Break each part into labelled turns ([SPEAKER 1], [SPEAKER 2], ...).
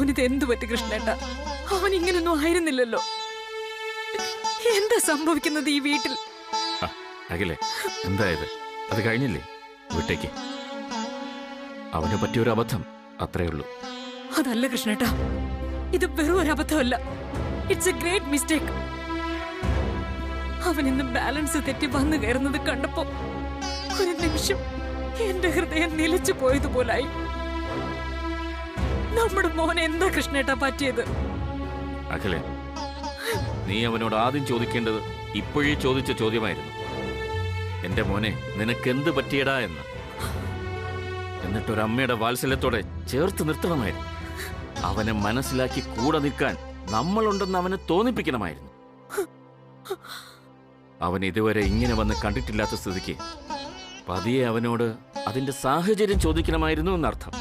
[SPEAKER 1] അവനിത് എന്തു പറ്റി കൃഷ്ണേട്ട? അവൻ ഇങ്ങനൊന്നും ആയിരുന്നില്ലല്ലോ. എന്താ സംഭവിക്കുന്നത് ഈ വീട്ടിൽ?
[SPEAKER 2] അഖിലേ, എന്തായത്? അത് കഴിഞ്ഞില്ലേ, വിട്ടേക്ക്. അവന് പറ്റിയൊരു അബദ്ധം, അത്രേ ഉള്ളൂ.
[SPEAKER 1] അതല്ല കൃഷ്ണേട്ട, ഇത് വെറും ഒരു അബദ്ധമല്ല. It's a great mistake. അവൻ ഇന്ന് ബാലൻസ് തെറ്റി വന്നു കയറുന്നത് കണ്ടപ്പോ ഒരു നിമിഷം എന്റെ ഹൃദയം നിലച്ചു പോയതുപോലായി. നമ്മുടെ മോനെ എന്താ കൃഷ്ണേട്ട പറ്റിയത്?
[SPEAKER 2] അഖിലേ, നീ അവനോട് ആദ്യം ചോദിക്കേണ്ടത് ഇപ്പോഴേ ചോദിച്ച ചോദ്യമായിരുന്നു. എന്റെ മോനെ, നിനക്കെന്ത് പറ്റിയടാ എന്ന്. എന്നിട്ടൊരമ്മയുടെ വാത്സല്യത്തോടെ ചേർത്ത് നിർത്തണമായിരുന്നു. അവനെ മനസ്സിലാക്കി കൂടെ നിൽക്കാൻ നമ്മളുണ്ടെന്ന് അവനെ തോന്നിപ്പിക്കണമായിരുന്നു. അവൻ ഇതുവരെ ഇങ്ങനെ വന്ന് കണ്ടിട്ടില്ലാത്ത സ്ഥിതിക്ക് പതിയെ അവനോട് അതിന്റെ സാഹചര്യം ചോദിക്കണമായിരുന്നു എന്നർത്ഥം.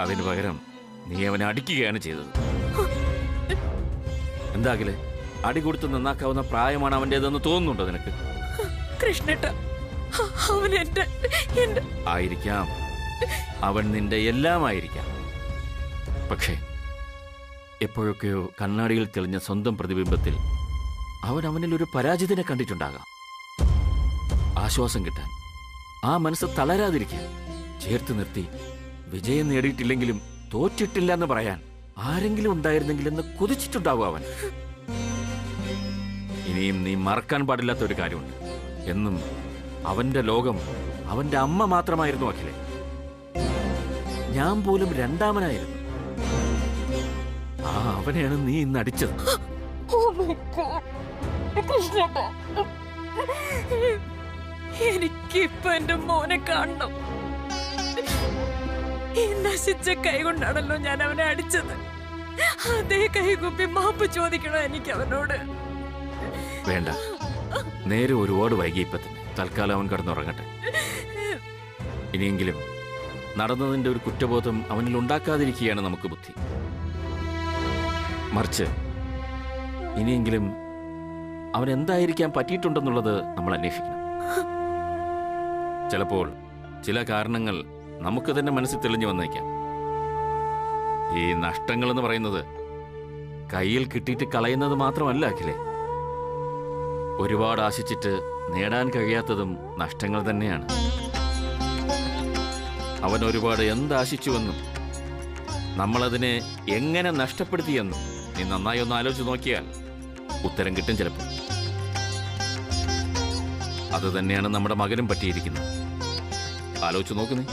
[SPEAKER 2] അതിനു പകരം നീ അവനെ അടിക്കുകയാണ് ചെയ്തത്. എന്താകില്ലേ, അടി കൊടുത്ത് നന്നാക്കാവുന്ന പ്രായമാണ് അവന്റേതെന്ന് തോന്നുന്നുണ്ടോ നിനക്ക്?
[SPEAKER 1] കൃഷ്ണേട്ട, അവൻ
[SPEAKER 2] ആയിരിക്കാം, അവൻ നിന്റെ എല്ലാം ആയിരിക്കാം. പക്ഷേ എപ്പോഴൊക്കെയോ കണ്ണാടിയിൽ തെളിഞ്ഞ സ്വന്തം പ്രതിബിംബത്തിൽ അവൻ അവനിൽ ഒരു പരാജിതനെ കണ്ടിട്ടുണ്ടാകാം. ആശ്വാസം കിട്ടാൻ, ആ മനസ്സ് തളരാതിരിക്കാൻ ചേർത്ത് നിർത്തി വിജയം നേടിയിട്ടില്ലെങ്കിലും തോറ്റിട്ടില്ല എന്ന് പറയാൻ ആരെങ്കിലും ഉണ്ടായിരുന്നെങ്കിലെന്ന് കൊതിച്ചിട്ടുണ്ടാവും അവൻ. ഇനിയും നീ മറക്കാൻ പാടില്ലാത്ത ഒരു കാര്യമുണ്ട്. എന്നും അവന്റെ ലോകം അവന്റെ അമ്മ മാത്രമായിരുന്നു അഖിലേ. ഞാൻ പോലും രണ്ടാമനായിരുന്നു. ആ അവനെയാണ് നീ ഇന്ന് അടിച്ചത്.
[SPEAKER 1] എനിക്കിപ്പോ എന്റെ മോനെ കാണണം. ഈ നശിച്ച കൈ കൊണ്ടാണല്ലോ ഞാൻ അവനെ അടിച്ചത്. അതേ കൈ കുപ്പി മാപ്പ് ചോദിക്കണോ എനിക്ക് അവനോട്?
[SPEAKER 2] വേണ്ട, നേരെ ഒരുപാട് വൈകിയപ്പോ തന്നെ തൽക്കാലം അവൻ കിടന്നുറങ്ങട്ടെ. ഇനിയെങ്കിലും നടന്നതിന്റെ ഒരു കുറ്റബോധം അവനിൽ ഉണ്ടാക്കാതിരിക്കുകയാണ് നമുക്ക് ബുദ്ധി. മറിച്ച് ഇനിയെങ്കിലും അവൻ എന്തായിരിക്കാൻ പറ്റിയിട്ടുണ്ടെന്നുള്ളത് നമ്മൾ അന്വേഷിക്കണം. ചിലപ്പോൾ ചില കാരണങ്ങൾ നമുക്ക് തന്നെ മനസ്സിൽ തെളിഞ്ഞു വന്നേക്കാം. ഈ നഷ്ടങ്ങൾ എന്ന് പറയുന്നത് കയ്യിൽ കിട്ടിയിട്ട് കളയുന്നത് മാത്രമല്ല അഖിലേ. ഒരുപാട് ആശിച്ചിട്ട് നേടാൻ കഴിയാത്തതും നഷ്ടങ്ങൾ തന്നെയാണ്. അവൻ ഒരുപാട് എന്താശിച്ചുവെന്നും നമ്മളതിനെ എങ്ങനെ നഷ്ടപ്പെടുത്തിയെന്നും നീ നന്നായി ഒന്ന് ആലോചിച്ച് നോക്കിയാൽ ഉത്തരം കിട്ടും ചിലപ്പോൾ. അത് തന്നെയാണ് നമ്മുടെ മകനും പറ്റിയിരിക്കുന്നത്. ആലോചിച്ച് നോക്കുന്നേ.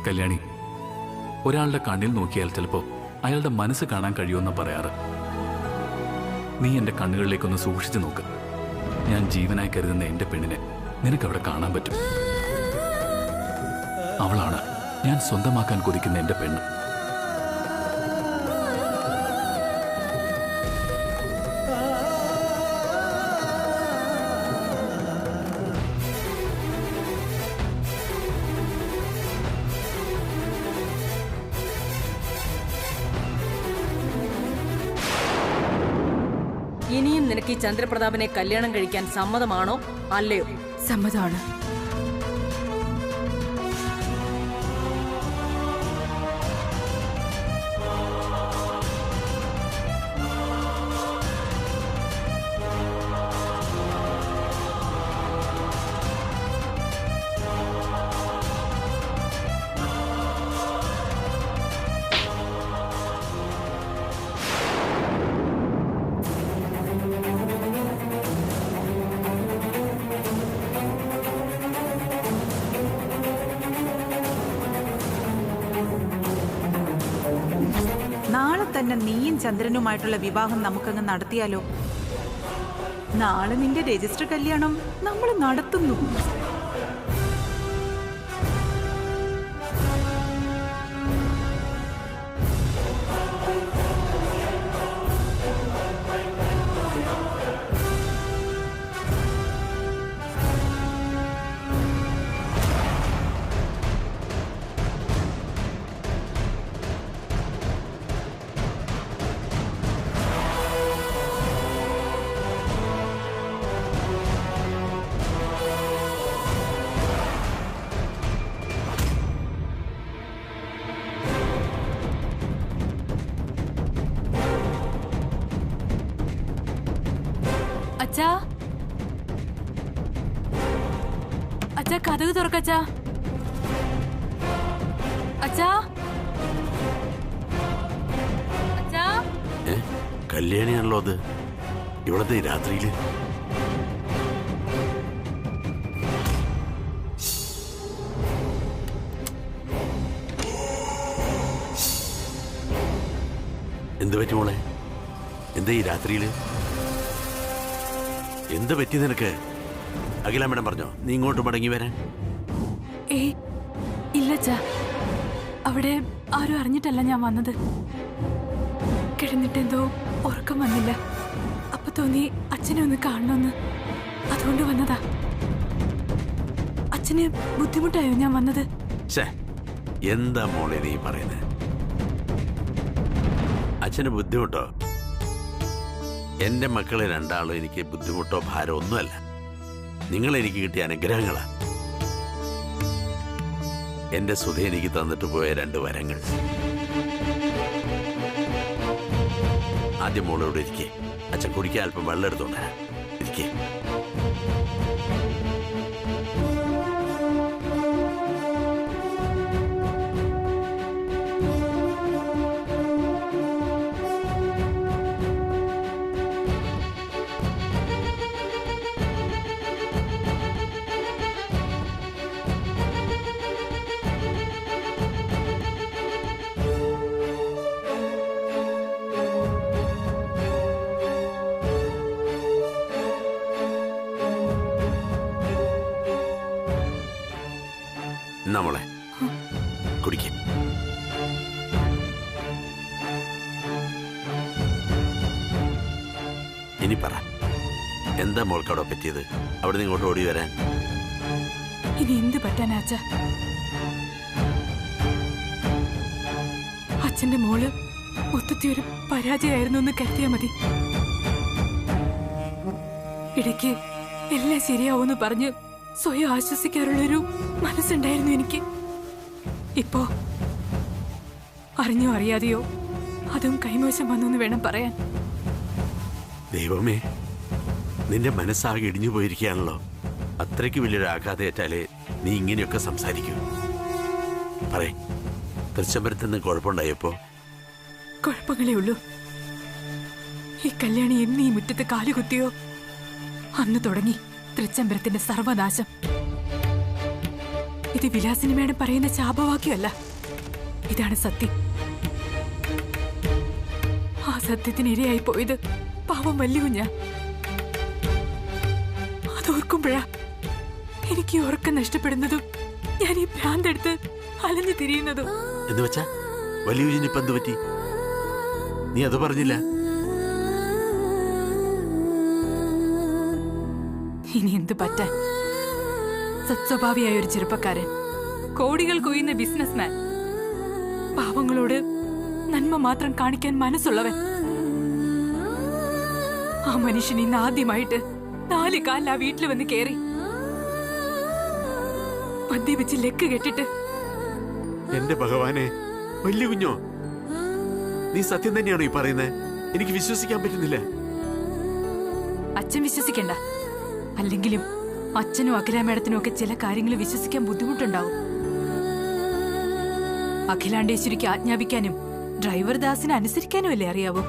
[SPEAKER 3] കല്യാണി, ഒരാളുടെ കണ്ണിൽ നോക്കിയാൽ ചിലപ്പോൾ അയാളുടെ മനസ്സ് കാണാൻ കഴിയുമെന്ന് പറയാറ്. നീ എൻ്റെ കണ്ണുകളിലേക്കൊന്ന് സൂക്ഷിച്ചു നോക്ക്. ഞാൻ ജീവനായി കരുതുന്ന എൻ്റെ പെണ്ണിനെ നിനക്കവിടെ കാണാൻ പറ്റും. അവളാണ് ഞാൻ സ്വന്തമാക്കാൻ കൊതിക്കുന്ന എൻ്റെ പെണ്ണ്.
[SPEAKER 1] ഇനിയും നിനക്ക് ഈ ചന്ദ്രപ്രതാപനെ കല്യാണം കഴിക്കാൻ സമ്മതമാണോ അല്ലയോ?
[SPEAKER 4] സമ്മതമാണ്. നാളെ തന്നെ നീയും ചന്ദ്രനുമായിട്ടുള്ള വിവാഹം നമുക്കങ്ങ് നടത്തിയാലോ? നാളെ നിന്റെ രജിസ്റ്റർ കല്യാണം നമ്മൾ നടത്തുന്നു.
[SPEAKER 1] അച്ഛാ, അച്ഛാ കതക് തുറക്കച്ചാ. അച്ഛാ, അച്ഛാ.
[SPEAKER 5] കല്യാണിയാണല്ലോ അത്. ഇവിടത്തെ രാത്രിയില് എന്ത് പറ്റി മോളെ? എന്താ ഈ രാത്രിയില്? എന്ത് പറ്റി നിനക്ക്? അഖില മേഡം പറഞ്ഞോ നീ ഇങ്ങോട്ട് മടങ്ങി വരാൻ?
[SPEAKER 1] ഏയ് ഇല്ലച്ചാ, അവിടെ ആരും അറിഞ്ഞിട്ടല്ല ഞാൻ വന്നത്. കിടന്നിട്ടെന്തോ ഉറക്കം വന്നില്ല. അപ്പൊ തോന്നി അച്ഛനെ ഒന്ന് കാണണമെന്ന്, അതുകൊണ്ട് വന്നതാ. അച്ഛന് ബുദ്ധിമുട്ടായോ ഞാൻ വന്നത്?
[SPEAKER 5] എന്താ മോളെ നീ പറയുന്നത്? അച്ഛന് ബുദ്ധിമുട്ടോ? എന്റെ മക്കളെ രണ്ടാളും എനിക്ക് ബുദ്ധിമുട്ടോ ഭാരം ഒന്നുമല്ല. നിങ്ങൾ എനിക്ക് കിട്ടിയ അനുഗ്രഹങ്ങളാ. എന്റെ സുധ എനിക്ക് തന്നിട്ട് പോയ 2 വരങ്ങൾ. ആദ്യം മോളോട് ഇരിക്കേ. അച്ഛൻ കുടിക്കാൻ അല്പം വെള്ളം എടുത്തോണ്ടാ. ഇരിക്കേ. നമ്മളെ കുടിക്കും. ഇനി പറ, എന്താ മോൾക്ക് അവിടെ പറ്റിയത്? അവിടെ നിന്ന് ഇങ്ങോട്ട് ഓടി വരാൻ?
[SPEAKER 1] ഇനി എന്ത് പറ്റാനാ അച്ഛ? അച്ഛന്റെ മോള് മൊത്തത്തിൽ ഒരു പരാജയമായിരുന്നു എന്ന് കരുതിയാ മതി. ഇടയ്ക്ക് എല്ലാം ശരിയാവുമെന്ന് പറഞ്ഞ് സ്വയം ആശ്വസിക്കാറുള്ളൊരു മനസ്സുണ്ടായിരുന്നു എനിക്ക്. ഇപ്പോ അറിഞ്ഞോ അറിയാതെയോ അതും കൈമോശം വന്നെന്ന് വേണം പറയാൻ.
[SPEAKER 5] ദൈവമേ, നിന്റെ മനസ്സാകെ ഇടിഞ്ഞു പോയിരിക്കുകയാണല്ലോ. അത്രയ്ക്ക് വലിയൊരു ആഘാതയേറ്റാലേ നീ ഇങ്ങനെയൊക്കെ സംസാരിക്കൂ. പറയേ, തൃശ്ശമ്പരത്തുനിന്ന് കുഴപ്പമുണ്ടായപ്പോ?
[SPEAKER 1] കുഴപ്പങ്ങളേ ഉള്ളൂ. ഈ കല്യാണി എന്ന് ഈ മുറ്റത്ത് കാലുകുത്തിയോ അന്ന് തുടങ്ങി തൃച്ചംബരത്തിന്റെ സർവനാശം. ഇത് വിലാസിനി മേഡം പറയുന്ന ശാപവാക്യമല്ല, ഇതാണ് സത്യം. ആ സത്യത്തിന് ഇരയായി പോയത് പാവം വല്യുകുഞ്ഞാ. അതോർക്കുമ്പോഴാ എനിക്ക് ഉറക്കം നഷ്ടപ്പെടുന്നതും ഞാൻ ഈ ഭ്രാന്തെടുത്ത് അലഞ്ഞു തിരിയുന്നതും.
[SPEAKER 5] എന്ന് വെച്ചാ വലിയ എന്ത് പറ്റി? നീ അത് പറഞ്ഞില്ല.
[SPEAKER 1] ഇനി എന്ത് പറ്റാൻ? സത്സ്വഭാവിയായ ഒരു ചെറുപ്പക്കാരൻ, കോടികൾ കൊയ്യുന്ന ബിസിനസ്മാൻ, പാവങ്ങളോട് നന്മ മാത്രം കാണിക്കാൻ മനസ്സുള്ളവൻ. ആ മനുഷ്യൻ ഇന്ന് ആദ്യമായിട്ട് 4 കാലിൽ ആ വീട്ടിൽ വന്ന് കയറി മദ്യപിച്ച് ലെക്ക് കെട്ടിട്ട്.
[SPEAKER 5] എന്റെ ഭഗവാനെ, വലിയ കുഞ്ഞോ, നീ സത്യം തന്നെയാണോ ഈ പറയുന്നത്? എനിക്ക് വിശ്വസിക്കാൻ പറ്റുന്നില്ല.
[SPEAKER 1] അച്ഛൻ വിശ്വസിക്കണ്ട. അല്ലെങ്കിലും അച്ഛനും അഖില മേഡത്തിനും ഒക്കെ ചില കാര്യങ്ങൾ വിശ്വസിക്കാൻ ബുദ്ധിമുട്ടുണ്ടാവും. അഖിലാണ്ടേശ്വരിക്ക് ആജ്ഞാപിക്കാനും ഡ്രൈവർ ദാസിനെ അനുസരിക്കാനും അല്ലേ അറിയാവൂ.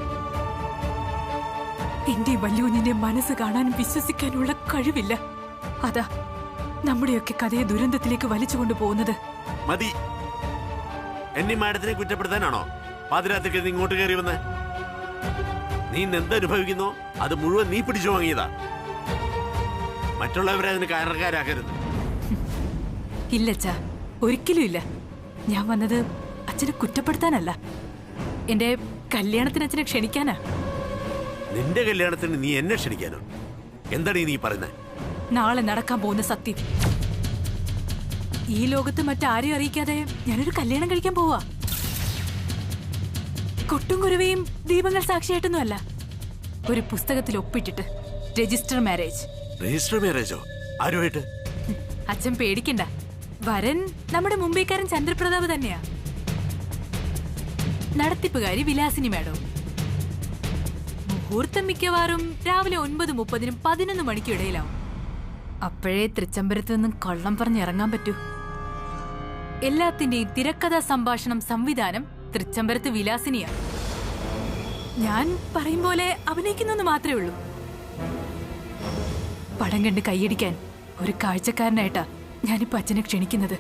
[SPEAKER 1] എന്റെ വല്യുകുഞ്ഞിന്റെ മനസ്സ് കാണാനും വിശ്വസിക്കാനുള്ള കഴിവില്ല. അതാ നമ്മുടെയൊക്കെ കഥയെ ദുരന്തത്തിലേക്ക് വലിച്ചുകൊണ്ടു പോകുന്നത്.
[SPEAKER 5] മതി. എന്നെ മാഡത്തിനെ കുറ്റപ്പെടുത്താനാണോ പാതിരാത്രിക്ക് ഇങ്ങോട്ട് കയറി വന്ന്? നീ എന്തനുഭവിക്കുന്നോ അത് മുഴുവൻ നീ പിടിച്ചു വാങ്ങിയതാ. മറ്റുള്ളവരെ അതിന് കാരണക്കാരാക്കരുത്.
[SPEAKER 1] ഇല്ലച്ചാ, ഒരിക്കലും ഇല്ല. ഞാൻ വന്നത് അച്ഛനെ കുറ്റപ്പെടുത്താനല്ല, എന്റെ കല്യാണത്തിന് അച്ഛനെ ക്ഷണിക്കാനാ.
[SPEAKER 5] നിന്റെ കല്യാണത്തിന് നീ എന്നെ ക്ഷണിക്കാനോ? എന്താണ് നീ പറയുന്നത്?
[SPEAKER 1] നാളെ നടക്കാൻ പോകുന്ന സത്യം. ഈ ലോകത്ത് മറ്റാരെയും അറിയിക്കാതെ ഞാനൊരു കല്യാണം കഴിക്കാൻ പോവാ. കൊട്ടും കുരുവയും ദീപങ്ങൾ സാക്ഷിയായിട്ടൊന്നും അല്ല, ഒരു പുസ്തകത്തിൽ ഒപ്പിട്ടിട്ട് രജിസ്റ്റർ മാരേജ്.
[SPEAKER 5] രജിസ്റ്റർ മാരേജോ? ആരുമായിട്ട്?
[SPEAKER 1] അച്ഛൻ പേടിക്കണ്ട, വരൻ നമ്മുടെ മുംബൈക്കാരൻ ചന്ദ്രപ്രതാപ് തന്നെയാ. നടത്തിപ്പുകാരി വിലാസിനി മേഡം. മുഹൂർത്തം മിക്കവാറും രാവിലെ 9:30-നും 11 മണിക്കും ഇടയിലാവും. അപ്പോഴേ തൃച്ചംബരത്ത് നിന്നും കള്ളം പറഞ്ഞിറങ്ങാൻ പറ്റൂ. എല്ലാത്തിന്റെയും തിരക്കഥാ സംഭാഷണം സംവിധാനം തൃച്ചംബരത്ത് വിലാസിനിയാണ്. ഞാൻ പറയും പോലെ അഭിനയിക്കുന്നെന്ന് മാത്രമേ ഉള്ളൂ. പടം കണ്ട് കൈയടിക്കാൻ ഒരു കാഴ്ചക്കാരനായിട്ടാ ഞാനിപ്പോ അച്ഛനെ ക്ഷണിക്കുന്നത്.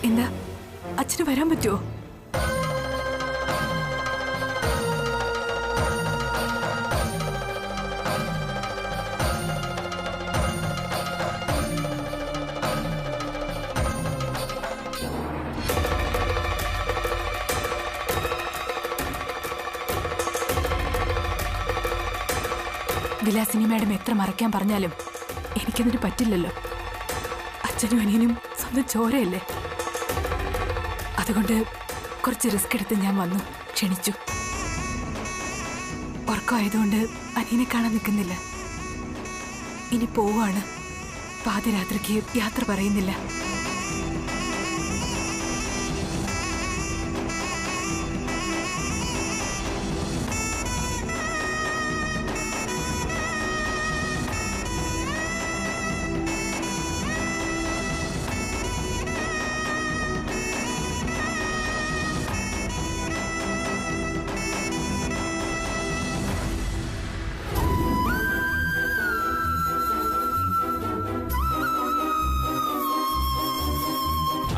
[SPEAKER 1] എന്താ അച്ഛന് വരാൻ പറ്റുമോ? വിലാസിനി മാഡം എത്ര മറയ്ക്കാൻ പറഞ്ഞാലും എനിക്കതിന് പറ്റില്ലല്ലോ. അച്ഛനും അനിയനും സ്വന്തം ചോരയല്ലേ. അതുകൊണ്ട് കുറച്ച് റിസ്ക് എടുത്ത് ഞാൻ വന്നു, ക്ഷണിച്ചു. ഉറക്കമായതുകൊണ്ട് അനിയനെ കാണാൻ നിൽക്കുന്നില്ല. ഇനി പോവാണ്. പാതിരാത്രിക്ക് യാത്ര പറയുന്നില്ല.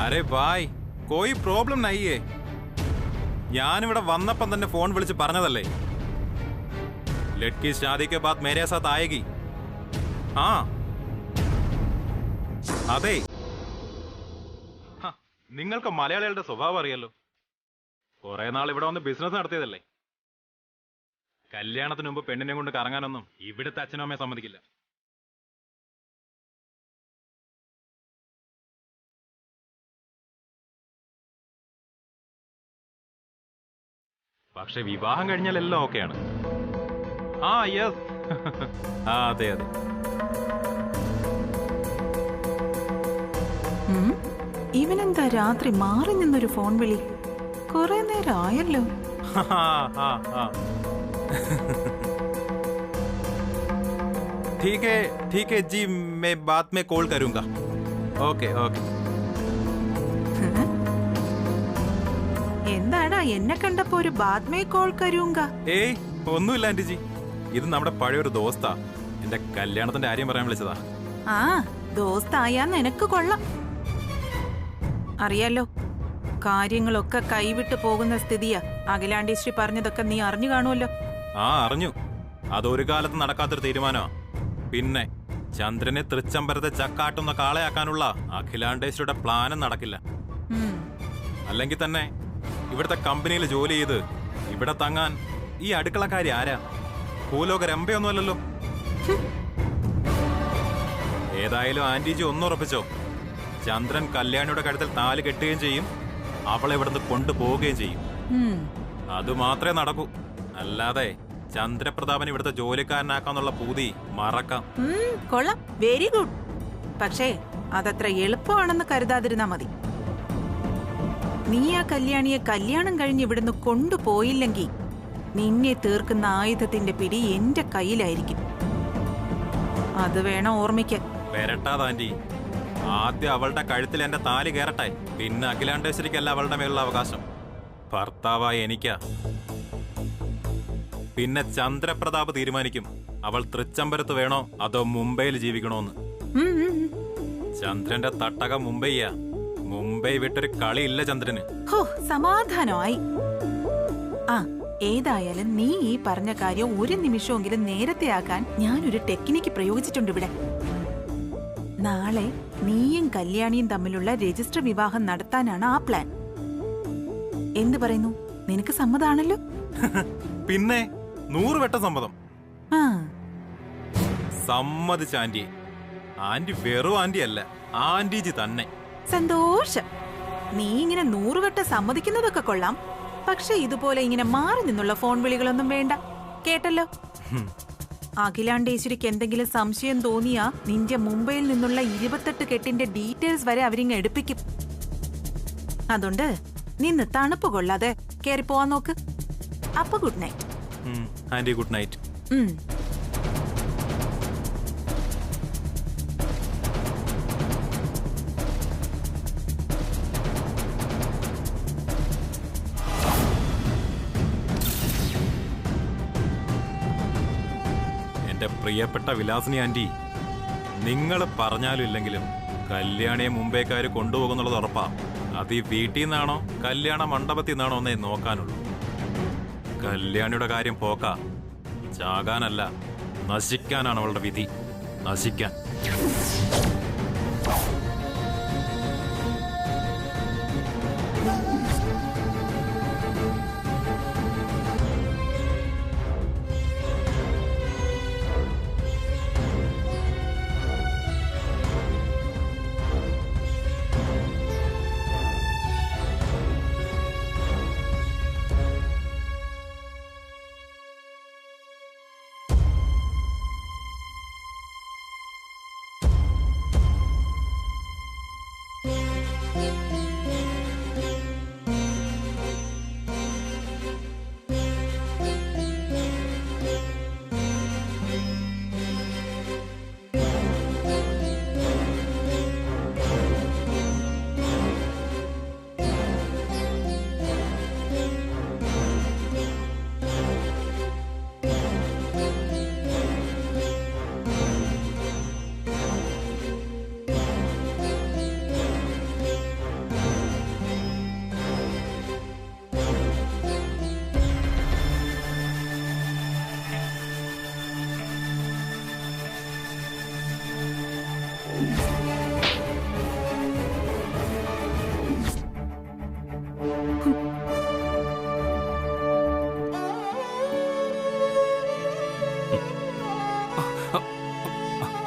[SPEAKER 6] अरे भाई कोई प्रॉब्लम नहीं है. ഞാനിവിടെ വന്നപ്പം തന്നെ ഫോൺ വിളിച്ച് പറഞ്ഞതല്ലേ, ലഡ്കി शादी के बाद मेरे साथ आएगी. ആ അതെ, നിങ്ങൾക്ക് മലയാളികളുടെ സ്വഭാവം അറിയാലോ. കുറെ നാൾ ഇവിടെ വന്ന് ബിസിനസ് നടത്തിയതല്ലേ. കല്യാണത്തിന് മുമ്പ് പെണ്ണിനെ കൊണ്ട് കറങ്ങാനൊന്നും ഇവിടുത്തെ അച്ഛനും അമ്മയെ സമ്മതിക്കില്ല. പക്ഷെ വിവാഹം കഴിഞ്ഞാൽ എല്ലാം ഓക്കെയാണ്. ആ യെസ്, ആ അതെ അതെ.
[SPEAKER 4] ഇവനെന്താ രാത്രി മാറി നിന്നൊരു ഫോൺ വിളി? കുറെ നേരം ആയല്ലോ.
[SPEAKER 6] ठीक है जी, मैं बाद में कॉल करूंगा. Okay okay.
[SPEAKER 4] എന്താടാ എന്നെ കണ്ടപ്പോ ഒരു ബാദ്മേ കോൾ കരൂങ്ക?
[SPEAKER 6] ഏയ് ഒന്നുമില്ല ആന്റിജി, ഇത് നമ്മുടെ പഴയൊരു ദോസ്താ. എന്റെ കല്യാണത്തിന്റെ കാര്യം പറയാൻ വിളിച്ചതാ.
[SPEAKER 4] ആ ദോസ്തായാ നിനക്ക് കൊള്ളാം. അറിയാലോ, കാര്യങ്ങളൊക്കെ കൈവിട്ട് പോകുന്ന സ്ഥിതിയാ. അഖിലാണ്ടേശ്വരി പറഞ്ഞതൊക്കെ നീ അറിഞ്ഞു കാണുമല്ലോ.
[SPEAKER 6] ആ അറിഞ്ഞു. അതൊരു കാലത്ത് നടക്കാത്തൊരു തീരുമാനമാ. പിന്നെ ചന്ദ്രനെ തൃച്ചംബരത്തെ ചക്കാട്ടുന്ന കാളയാക്കാനുള്ള അഖിലാണ്ടേശ്വരിയുടെ പ്ലാനും നടക്കില്ല. അല്ലെങ്കിൽ തന്നെ ഇവിടുത്തെ കമ്പനിയിൽ ജോലി ചെയ്ത് ഇവിടെ തങ്ങാൻ ഈ അടുക്കളക്കാരി ആരാ? ഭൂലോക രമ്പയൊന്നുമല്ലല്ലോ. ഏതായാലും ആന്റിജി ഒന്നുറപ്പിച്ചോ, ചന്ദ്രൻ കല്യാണിയുടെ കഴുത്തിൽ താലി കെട്ടുകയും ചെയ്യും, അവളെ ഇവിടുന്ന് കൊണ്ടുപോവുകയും ചെയ്യും. അത് മാത്രമേ നടക്കൂ. അല്ലാതെ ചന്ദ്രപ്രതാപൻ ഇവിടുത്തെ ജോലിക്കാരനാക്കാന്നുള്ള പൂതി മറക്കാം.
[SPEAKER 4] കൊള്ളാം, വെരി ഗുഡ്. പക്ഷേ അതത്ര എളുപ്പമാണെന്ന് കരുതാതിരുന്നാ മതി. നീ ആ കല്യാണിയെ കല്യാണം കഴിഞ്ഞ് ഇവിടുന്ന് കൊണ്ടുപോയില്ലെങ്കിൽ നിന്നെ തീർക്കുന്ന ആയുധത്തിന്റെ പിടി എന്റെ കയ്യിലായിരിക്കും. അത് വേണം ഓർമ്മിക്കാൻ.
[SPEAKER 6] വരട്ടാതാന്റി, ആദ്യം അവളുടെ കഴുത്തിൽ എന്റെ താലി കയറട്ടെ, പിന്നെ അഖിലാണ്ടേശ്വരിക്കല്ല അവളുടെ മേലുള്ള അവകാശം. ഭർത്താവായി എനിക്കാ. പിന്നെ ചന്ദ്രപ്രതാപ് തീരുമാനിക്കും അവൾ തൃച്ചംബരത്ത് വേണോ അതോ മുംബൈയിൽ ജീവിക്കണോന്ന്. ചന്ദ്രന്റെ തട്ടകം മുംബൈയാ. മുംബൈ വിട്ടൊരു കളിയില്ല ചന്ദ്രന്.
[SPEAKER 4] ഹോ, സമാധാനമായി. ആ ഏതായാലും നീ ഈ പറഞ്ഞ കാര്യം ഒരു നിമിഷമെങ്കിലും നേരത്തെ ആക്കാൻ ഞാനൊരു ടെക്നിക്ക് പ്രയോഗിച്ചിട്ടുണ്ട് ഇവിടെ. നാളെ നീയും കല്യാണിയും തമ്മിലുള്ള രജിസ്റ്റർ വിവാഹം നടത്താനാണ് ആ പ്ലാൻ. എന്ത് പറയുന്നു? നിനക്ക് സമ്മതാണല്ലോ?
[SPEAKER 6] പിന്നെ 100 വട്ടം സമ്മതം.
[SPEAKER 4] ആ
[SPEAKER 6] സമ്മതിച്ച ആന്റി. ആന്റി വെറും ആന്റി അല്ല, ആന്റിജി തന്നെ.
[SPEAKER 4] സന്തോഷം. നീ ഇങ്ങനെ 100 വട്ടം സമ്മതിക്കുന്നതൊക്കെ കൊള്ളാം. പക്ഷെ ഇതുപോലെ ഇങ്ങനെ മാറി നിന്നുള്ള ഫോൺ വിളികളൊന്നും വേണ്ട. കേട്ടല്ലോ? അഖിലാണ്ടേശ്വരിക്ക് എന്തെങ്കിലും സംശയം തോന്നിയാ നിന്റെ മുംബൈയിൽ നിന്നുള്ള 28 കെട്ടിന്റെ ഡീറ്റെയിൽസ് വരെ അവരിങ്ങ് എടുപ്പിക്കും. അതുകൊണ്ട് നിന്ന് തണുപ്പ് കൊള്ളാതെ കേറി പോവാൻ നോക്ക്. അപ്പൊ good night.
[SPEAKER 6] Aunty good night. എന്റെ പ്രിയപ്പെട്ട വിലാസിനി ആന്റി, നിങ്ങൾ പറഞ്ഞാലും ഇല്ലെങ്കിലും കല്യാണിയെ മുംബൈക്കാര് കൊണ്ടുപോകുന്നുള്ളത് ഉറപ്പാ. അത് ഈ വീട്ടിൽ നിന്നാണോ കല്യാണ മണ്ഡപത്തിൽ നിന്നാണോ എന്നേ നോക്കാനുള്ളൂ. കല്യാണിയുടെ കാര്യം പോക്കാ. ചാകാനല്ല, നശിക്കാനാണ് അവളുടെ വിധി. നശിക്കാൻ.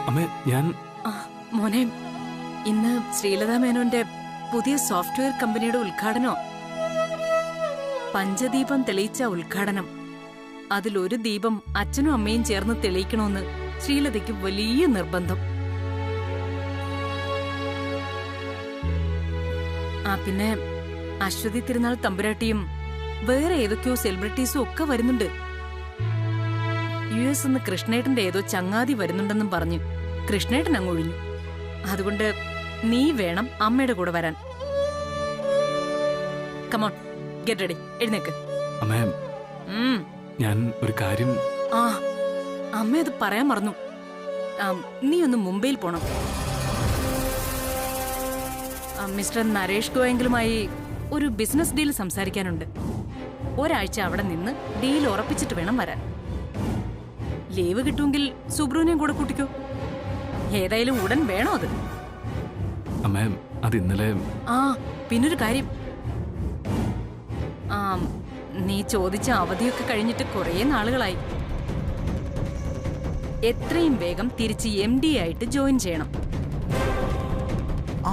[SPEAKER 3] അമ്മേ, ഞാൻ
[SPEAKER 1] മോനെ, ഇന്ന് ശ്രീലത മേനോന്റെ പുതിയ സോഫ്റ്റ്വെയർ കമ്പനിയുടെ ഉദ്ഘാടനോ. പഞ്ചദീപം തെളിയിച്ച ഉദ്ഘാടനം. അതിലൊരു ദീപം അച്ഛനും അമ്മയും ചേർന്ന് തെളിയിക്കണമെന്ന് ശ്രീലതയ്ക്ക് വലിയ നിർബന്ധം. പിന്നെ അശ്വതി തിരുനാൾ തമ്പുരാട്ടിയും വേറെ ഏതൊക്കെയോ സെലിബ്രിറ്റീസും ഒക്കെ വരുന്നുണ്ട്. US നിന്ന് കൃഷ്ണേട്ടന്റെ ഏതോ ചങ്ങാതി വരുന്നുണ്ടെന്നും പറഞ്ഞു. കൃഷ്ണേട്ടൻ അങ്ങ് ഒഴിഞ്ഞു. അതുകൊണ്ട് നീ വേണം അമ്മയുടെ കൂടെ വരാൻ. കമോൺ, ഗെറ്റ് റെഡി, എഴുന്നേക്ക്.
[SPEAKER 3] അമ്മേ, ഞാൻ ഒരു കാര്യം.
[SPEAKER 1] അമ്മ അത് പറയാൻ മറന്നു. നീ ഒന്ന് മുംബൈയിൽ പോണം. മിസ്റ്റർ നരേഷ് ഗോയങ്കിലുമായി ഒരു ബിസിനസ് ഡീൽ സംസാരിക്കാനുണ്ട്. ഒരാഴ്ച അവിടെ നിന്ന് ഡീൽ ഉറപ്പിച്ചിട്ട് വേണം വരാൻ. ലീവ് കിട്ടുമെങ്കിൽ സുബ്രുവിനെയും കൂടെ കൂട്ടിക്കോ. ഏതായാലും ഉടൻ വേണോ അത്?
[SPEAKER 3] അമ്മേ, അത് ഇന്നലെ.
[SPEAKER 1] പിന്നൊരു കാര്യം, നീ ചോദിച്ച അവധിയൊക്കെ കഴിഞ്ഞിട്ട് കുറേ നാളുകളായി. എത്രയും വേഗം തിരിച്ച് MD ആയിട്ട് ജോയിൻ ചെയ്യണം.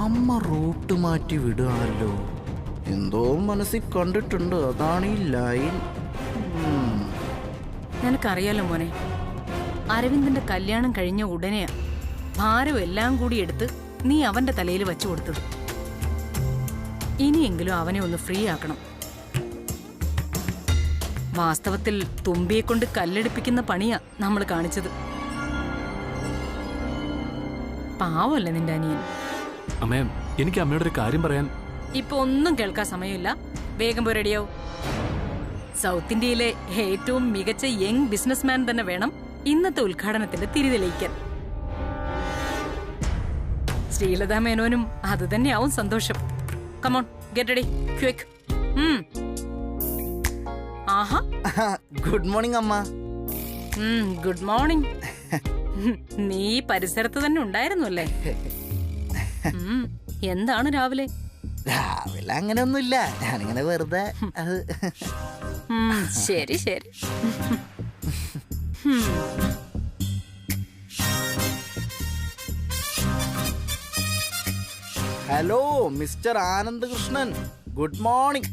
[SPEAKER 7] അമ്മ റൂട്ട് മാറ്റി വിടുകയാണല്ലോ. എന്തോ മനസ്സിൽ കണ്ടിട്ടുണ്ട്, അതാണ് ഈ ലൈൻ.
[SPEAKER 1] നിനക്കറിയാലോ മോനെ, അരവിന്ദന്റെ കല്യാണം കഴിഞ്ഞ ഉടനെയാ ഭാരം എല്ലാം കൂടി എടുത്ത് നീ അവന്റെ തലയിൽ വെച്ചു കൊടുത്തത്. ഇനിയെങ്കിലും അവനെ ഒന്ന് ഫ്രീ ആക്കണം. വാസ്തവത്തിൽ തുമ്പിയെ കൊണ്ട് കല്ലെടുപ്പിക്കുന്ന പണിയാ നമ്മൾ കാണിച്ചത്. പാവല്ലേ നിന്റെ അനിയൻ.
[SPEAKER 3] അമ്മേ, എനിക്ക് അമ്മയോട് ഒരു കാര്യം പറയാൻ.
[SPEAKER 1] ഇപ്പൊ ഒന്നും കേൾക്കാൻ സമയമില്ല. വേഗം പോയി റെഡിയാവും. സൗത്ത് ഇന്ത്യയിലെ ഏറ്റവും മികച്ച യങ് ബിസിനസ്മാൻ തന്നെ വേണം ഇന്നത്തെ ഉദ്ഘാടനത്തിന്റെ തിരി തെളിയിക്കാൻ. ശ്രീലത മേനോനും അത് തന്നെയാവും സന്തോഷം. Come on, get ready, quick. ആഹാ,
[SPEAKER 7] ഗുഡ് മോർണിംഗ് അമ്മ.
[SPEAKER 1] Good morning. നീ പരിസരത്ത് തന്നെ ഉണ്ടായിരുന്നു അല്ലേ? എന്താണ് രാവിലെ?
[SPEAKER 7] രാവിലെ അങ്ങനെയൊന്നുമില്ല, ഞാനിങ്ങനെ വെറുതെ.
[SPEAKER 1] ശരി ശരി.
[SPEAKER 7] Hello mister Anandakrishnan, good morning.